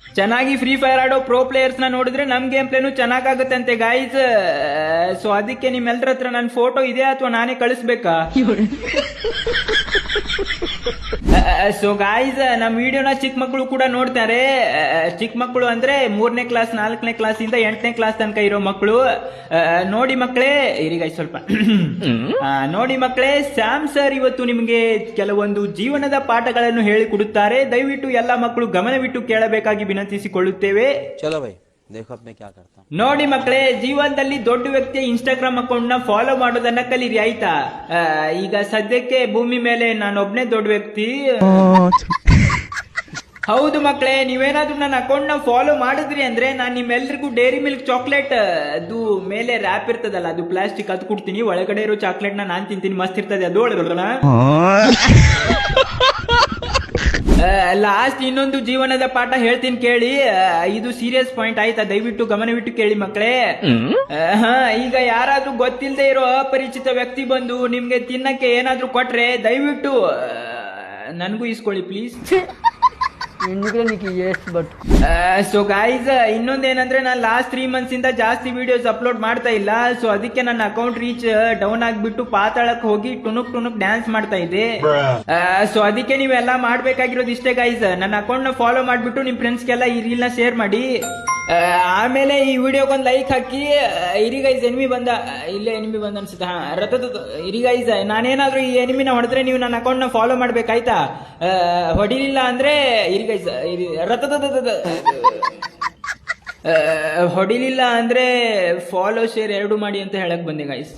ಚೆನ್ನಾಗಿ free fire ಆಡೋ pro players ನ ನೋಡಿದ್ರೆ ನಮ್ ಗೇಮ್ ಪ್ಲೇನು ಚೆನ್ನಾಗಾಗುತ್ತೆ ಅಂತೆ ಗಾಯ್ಸ್. ಸೊ ಅದಕ್ಕೆ ನಿಮ್ಮೆಲ್ಲರ ಹತ್ರ ನನ್ನ ಫೋಟೋ ಇದೆ ಅಥವಾ ನಾನೇ ಕಳಿಸ್ಬೇಕಾ? ಸೊ ಗಾಯ್ಸ್, ನಮ್ ವಿಡಿಯೋನ ಚಿಕ್ಕ ಮಕ್ಕಳು ಕೂಡ ನೋಡ್ತಾರೆ. ಚಿಕ್ಕ ಮಕ್ಕಳು ಅಂದ್ರೆ 3ನೇ ಕ್ಲಾಸ್ 4ನೇ ಕ್ಲಾಸ್ ಇಂದ 8ನೇ ಕ್ಲಾಸ್ ತನಕ ಇರೋ ಮಕ್ಕಳು. ನೋಡಿ ಮಕ್ಕಳೇ, ಇರಿ ಗಾಯ್ಸ್ ಸ್ವಲ್ಪ ನೋಡಿ ಮಕ್ಕಳೇ, ಸ್ಯಾಮ್ ಸರ್ ಇವತ್ತು ನಿಮಗೆ ಕೆಲವೊಂದು ಜೀವನದ ಪಾಠಗಳನ್ನು ಹೇಳಿಕೊಡುತ್ತಾರೆ. ದಯವಿಟ್ಟು ಎಲ್ಲ ಮಕ್ಕಳು ಗಮನವಿಟ್ಟು ಕೇಳಬೇಕಾಗಿ ವಿನಂತಿಸಿಕೊಳ್ಳುತ್ತೇವೆ. ಚಲೋ ಭೈ, देखो अब मैं क्या करता हूं. ನೋಡಿ ಮಕ್ಕಳೇ, ಜೀವನದಲ್ಲಿ ದೊಡ್ಡ ವ್ಯಕ್ತಿಯ ಇನ್ಸ್ಟಾಗ್ರಾಮ್ ಅಕೌಂಟ್ ನ ಫಾಲೋ ಮಾಡೋದನ್ನ ಕಲೀರಿ ಆಯ್ತಾ. ಈಗ ಸದ್ಯಕ್ಕೆ ಭೂಮಿ ಮೇಲೆ ನಾನೊಬ್ನೇ ದೊಡ್ಡ ವ್ಯಕ್ತಿ. ಹೌದು ಮಕ್ಕಳೇ, ನೀವೇನಾದ್ರೂ ನನ್ನ ಅಕೌಂಟ್ ನ ಫಾಲೋ ಮಾಡಿದ್ರಿ ಅಂದ್ರೆ ನಾನು ನಿಮ್ಮೆಲ್ರಿಗೂ ಡೈರಿ ಮಿಲ್ಕ್ ಚಾಕ್ಲೇಟ್ ಅದು ಮೇಲೆ ರ್ಯಾಪ್ ಇರ್ತದಲ್ಲ, ಅದು ಪ್ಲಾಸ್ಟಿಕ್, ಅದು ಕೊಡ್ತೀನಿ. ಒಳಗಡೆ ಇರೋ ಚಾಕ್ಲೇಟ್ ನ ನಾನ್ ತಿಂತೀನಿ, ಮಸ್ತ್ ಇರ್ತದೆ ಅದು. ಒಳಗಡೆ ಲಾಸ್ಟ್ ಇನ್ನೊಂದು ಜೀವನದ ಪಾಠ ಹೇಳ್ತೀನಿ ಕೇಳಿ. ಇದು ಸೀರಿಯಸ್ ಪಾಯಿಂಟ್ ಆಯ್ತಾ, ದಯವಿಟ್ಟು ಗಮನವಿಟ್ಟು ಕೇಳಿ ಮಕ್ಕಳೇ. ಈಗ ಯಾರಾದ್ರೂ ಗೊತ್ತಿಲ್ಲದೆ ಇರೋ ಅಪರಿಚಿತ ವ್ಯಕ್ತಿ ಬಂದು ನಿಮ್ಗೆ ತಿನ್ನಕ್ಕೆ ಏನಾದ್ರೂ ಕೊಟ್ರೆ ದಯವಿಟ್ಟು ನನಗೂ ಇಸ್ಕೊಳ್ಳಿ ಪ್ಲೀಸ್. ಸೊ ಗಾಯ್ಸ್, ಇನ್ನೊಂದೇನಂದ್ರೆ ನಾನು ಲಾಸ್ಟ್ 3 months ಇಂದ ಜಾಸ್ತಿ ವಿಡಿಯೋಸ್ ಅಪ್ಲೋಡ್ ಮಾಡ್ತಾ ಇಲ್ಲ. ಸೊ ಅದಕ್ಕೆ ನನ್ನ ಅಕೌಂಟ್ ರೀಚ್ ಡೌನ್ ಆಗ್ಬಿಟ್ಟು ಪಾತಾಳಕ್ಕೆ ಹೋಗಿ ಟುನುಕ್ ಡ್ಯಾನ್ಸ್ ಮಾಡ್ತಾ ಇದ್ದೆ. ಸೊ ಅದಕ್ಕೆ ನೀವೆಲ್ಲ ಮಾಡ್ಬೇಕಾಗಿರೋದು ಇಷ್ಟೇ ಗಾಯ್ಸ್, ನನ್ನ ಅಕೌಂಟ್ ನ ಫಾಲೋ ಮಾಡ್ಬಿಟ್ಟು ನಿಮ್ ಫ್ರೆಂಡ್ಸ್ಗೆಲ್ಲ ಈ ರೀಲ್ ನ ಶೇರ್ ಮಾಡಿ. ಆಮೇಲೆ ಈ ವಿಡಿಯೋಗೊಂದು ಲೈಕ್ ಹಾಕಿ. ಇರಿ ಗೈಸ್, ಎನಿಮಿ ಬಂದ, ಇಲ್ಲೇ ಎನಿಮಿ ಬಂದ ಅನ್ಸುತ್ತೆ. ರಥದ ಇರಿ ಗೈಸ್, ನಾನೇನಾದ್ರೂ ಈ ಎನಿಮಿನ ಹೊಡೆದ್ರೆ ನೀವು ನನ್ನ ಅಕೌಂಟ್ ನ ಫಾಲೋ ಮಾಡ್ಬೇಕಾಯ್ತಾ. ಹೊಡಿಲಿಲ್ಲ ಅಂದ್ರೆ ಇರಿ ಗೈಸ್, ಹೊಡಿಲಿಲ್ಲ ಅಂದ್ರೆ ಫಾಲೋ ಶೇರ್ 2 ಮಾಡಿ ಅಂತ ಹೇಳಕ್ ಬಂದೆ ಗೈಸ್.